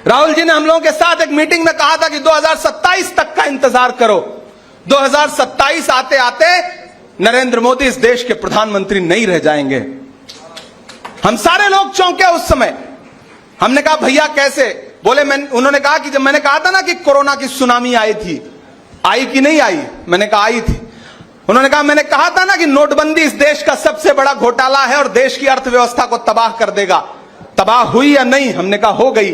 राहुल जी ने हम लोगों के साथ एक मीटिंग में कहा था कि 2027 तक का इंतजार करो। 2027 आते आते नरेंद्र मोदी इस देश के प्रधानमंत्री नहीं रह जाएंगे। हम सारे लोग चौंके उस समय। हमने कहा भैया कैसे? बोले उन्होंने कहा कि जब मैंने कहा था ना कि कोरोना की सुनामी आई थी, आई कि नहीं आई? मैंने कहा आई थी। उन्होंने कहा मैंने कहा था ना कि नोटबंदी इस देश का सबसे बड़ा घोटाला है और देश की अर्थव्यवस्था को तबाह कर देगा। तबाह हुई या नहीं? हमने कहा हो गई।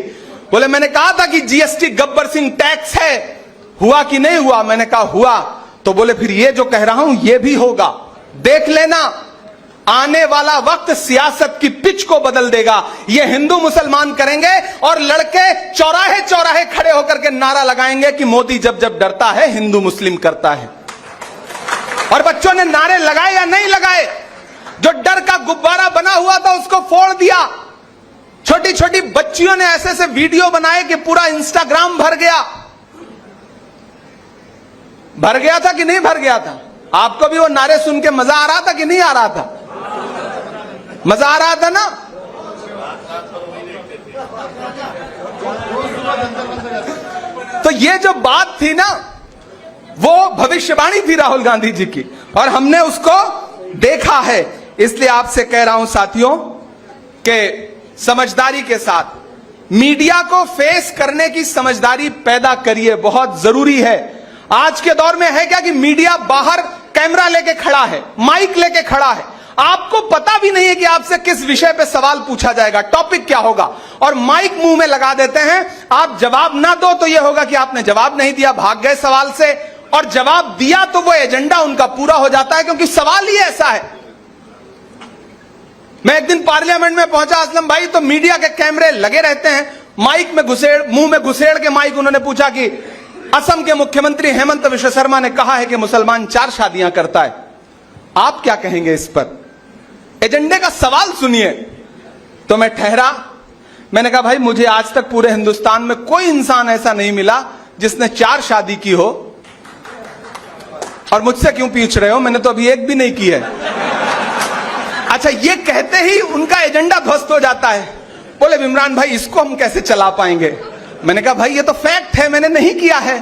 बोले मैंने कहा था कि जीएसटी गब्बर सिंह टैक्स है, हुआ कि नहीं हुआ? मैंने कहा हुआ। तो बोले फिर ये जो कह रहा हूं ये भी होगा, देख लेना, आने वाला वक्त सियासत की पिच को बदल देगा। ये हिंदू मुसलमान करेंगे और लड़के चौराहे चौराहे खड़े होकर के नारा लगाएंगे कि मोदी जब जब डरता है हिंदू मुस्लिम करता है। और बच्चों ने नारे लगाए या नहीं लगाए? जो डर का गुब्बारा बना हुआ था उसको फोड़ दिया। छोटी छोटी बच्चियों ने ऐसे ऐसे वीडियो बनाए कि पूरा इंस्टाग्राम भर गया। भर गया था कि नहीं भर गया था? आपको भी वो नारे सुन के मजा आ रहा था कि नहीं आ रहा था? मजा आ रहा था ना? तो ये जो बात थी ना, वो भविष्यवाणी थी राहुल गांधी जी की और हमने उसको देखा है। इसलिए आपसे कह रहा हूं साथियों कि समझदारी के साथ मीडिया को फेस करने की समझदारी पैदा करिए, बहुत जरूरी है। आज के दौर में है क्या कि मीडिया बाहर कैमरा लेके खड़ा है, माइक लेके खड़ा है, आपको पता भी नहीं है कि आपसे किस विषय पे सवाल पूछा जाएगा, टॉपिक क्या होगा, और माइक मुंह में लगा देते हैं। आप जवाब ना दो तो यह होगा कि आपने जवाब नहीं दिया, भाग गए सवाल से, और जवाब दिया तो वो एजेंडा उनका पूरा हो जाता है क्योंकि सवाल ही ऐसा है। मैं एक दिन पार्लियामेंट में पहुंचा असलम भाई, तो मीडिया के कैमरे लगे रहते हैं, माइक में मुंह में घुसेड़ के माइक उन्होंने पूछा कि असम के मुख्यमंत्री हेमंत विश्व शर्मा ने कहा है कि मुसलमान 4 शादियां करता है, आप क्या कहेंगे इस पर? एजेंडे का सवाल सुनिए। तो मैं ठहरा, मैंने कहा भाई मुझे आज तक पूरे हिंदुस्तान में कोई इंसान ऐसा नहीं मिला जिसने 4 शादी की हो। और मुझसे क्यों पूछ रहे हो? मैंने तो अभी एक भी नहीं की है। अच्छा, ये कहते ही उनका एजेंडा ध्वस्त हो जाता है। बोले इमरान भाई इसको हम कैसे चला पाएंगे? मैंने कहा भाई ये तो फैक्ट है, मैंने नहीं किया है।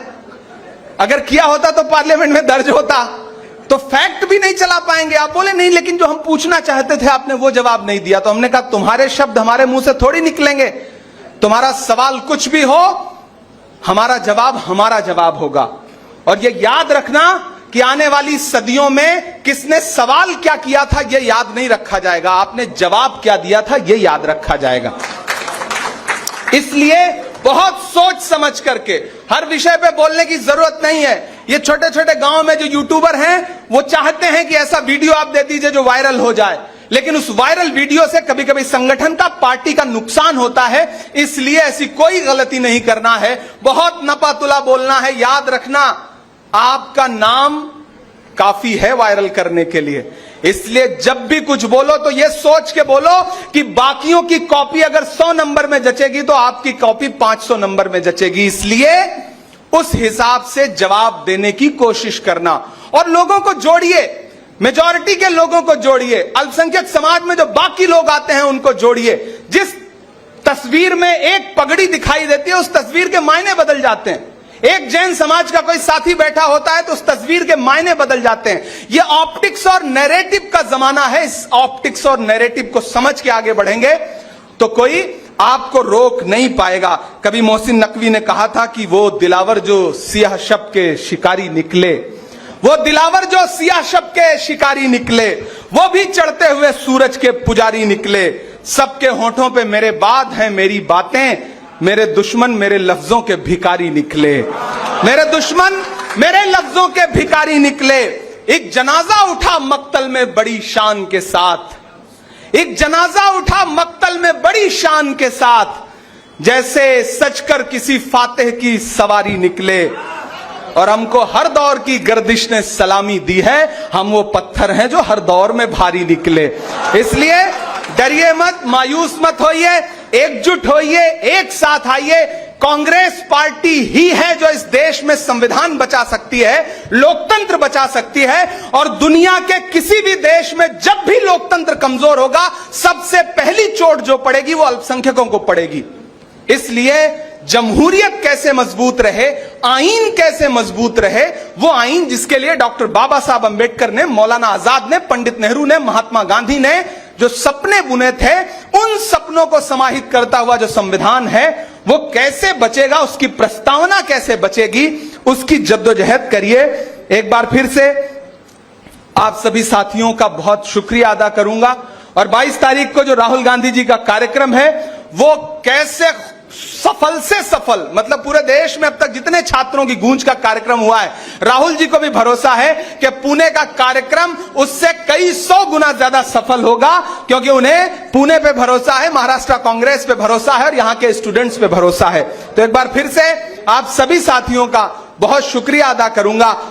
अगर किया होता तो पार्लियामेंट में दर्ज होता। तो फैक्ट भी नहीं चला पाएंगे आप? बोले नहीं, लेकिन जो हम पूछना चाहते थे आपने वो जवाब नहीं दिया। तो हमने कहा तुम्हारे शब्द हमारे मुंह से थोड़ी निकलेंगे, तुम्हारा सवाल कुछ भी हो, हमारा जवाब होगा। और ये याद रखना कि आने वाली सदियों में किसने सवाल क्या किया था ये याद नहीं रखा जाएगा, आपने जवाब क्या दिया था ये याद रखा जाएगा। इसलिए बहुत सोच समझ करके हर विषय पे बोलने की जरूरत नहीं है। ये छोटे छोटे गांव में जो यूट्यूबर हैं वो चाहते हैं कि ऐसा वीडियो आप दे दीजिए जो वायरल हो जाए, लेकिन उस वायरल वीडियो से कभी कभी संगठन का, पार्टी का नुकसान होता है। इसलिए ऐसी कोई गलती नहीं करना है, बहुत नपातुला बोलना है। याद रखना आपका नाम काफी है वायरल करने के लिए, इसलिए जब भी कुछ बोलो तो यह सोच के बोलो कि बाकियों की कॉपी अगर 100 नंबर में जचेगी तो आपकी कॉपी 500 नंबर में जचेगी। इसलिए उस हिसाब से जवाब देने की कोशिश करना और लोगों को जोड़िए, मेजॉरिटी के लोगों को जोड़िए, अल्पसंख्यक समाज में जो बाकी लोग आते हैं उनको जोड़िए। जिस तस्वीर में एक पगड़ी दिखाई देती है उस तस्वीर के मायने बदल जाते हैं। एक जैन समाज का कोई साथी बैठा होता है तो उस तस्वीर के मायने बदल जाते हैं। यह ऑप्टिक्स और नैरेटिव का जमाना है। इस ऑप्टिक्स और नैरेटिव को समझ के आगे बढ़ेंगे तो कोई आपको रोक नहीं पाएगा। कभी मोहसिन नकवी ने कहा था कि वो दिलावर जो सियाह शब के शिकारी निकले, वो दिलावर जो सियाह शब के शिकारी निकले, वो भी चढ़ते हुए सूरज के पुजारी निकले। सबके होठों पे मेरे बाद हैं मेरी बातें, मेरे दुश्मन मेरे लफ्जों के भिखारी निकले। मेरे दुश्मन मेरे लफ्जों के भिखारी निकले। एक जनाजा उठा मक्तल में बड़ी शान के साथ, एक जनाजा उठा मक्तल में बड़ी शान के साथ, जैसे सजकर किसी फातेह की सवारी निकले। और हमको हर दौर की गर्दिश ने सलामी दी है, हम वो पत्थर हैं जो हर दौर में भारी निकले। इसलिए डरिए मत, मायूस मत होइए, एकजुट होइए, एक साथ आइए। कांग्रेस पार्टी ही है जो इस देश में संविधान बचा सकती है, लोकतंत्र बचा सकती है। और दुनिया के किसी भी देश में जब भी लोकतंत्र कमजोर होगा सबसे पहली चोट जो पड़ेगी वो अल्पसंख्यकों को पड़ेगी। इसलिए जमहूरियत कैसे मजबूत रहे, आईन कैसे मजबूत रहे, वो आईन जिसके लिए डॉक्टर बाबा साहब अंबेडकर ने, मौलाना आजाद ने, पंडित नेहरू ने, महात्मा गांधी ने जो सपने बुने थे, उन सपनों को समाहित करता हुआ जो संविधान है वो कैसे बचेगा, उसकी प्रस्तावना कैसे बचेगी, उसकी जद्दोजहद करिए। एक बार फिर से आप सभी साथियों का बहुत शुक्रिया अदा करूंगा। और 22 तारीख को जो राहुल गांधी जी का कार्यक्रम है वो कैसे सफल से सफल, मतलब पूरे देश में अब तक जितने छात्रों की गूंज का कार्यक्रम हुआ है, राहुल जी को भी भरोसा है कि पुणे का कार्यक्रम उससे कई 100 गुना ज्यादा सफल होगा, क्योंकि उन्हें पुणे पे भरोसा है, महाराष्ट्र कांग्रेस पे भरोसा है और यहां के स्टूडेंट्स पे भरोसा है। तो एक बार फिर से आप सभी साथियों का बहुत शुक्रिया अदा करूंगा।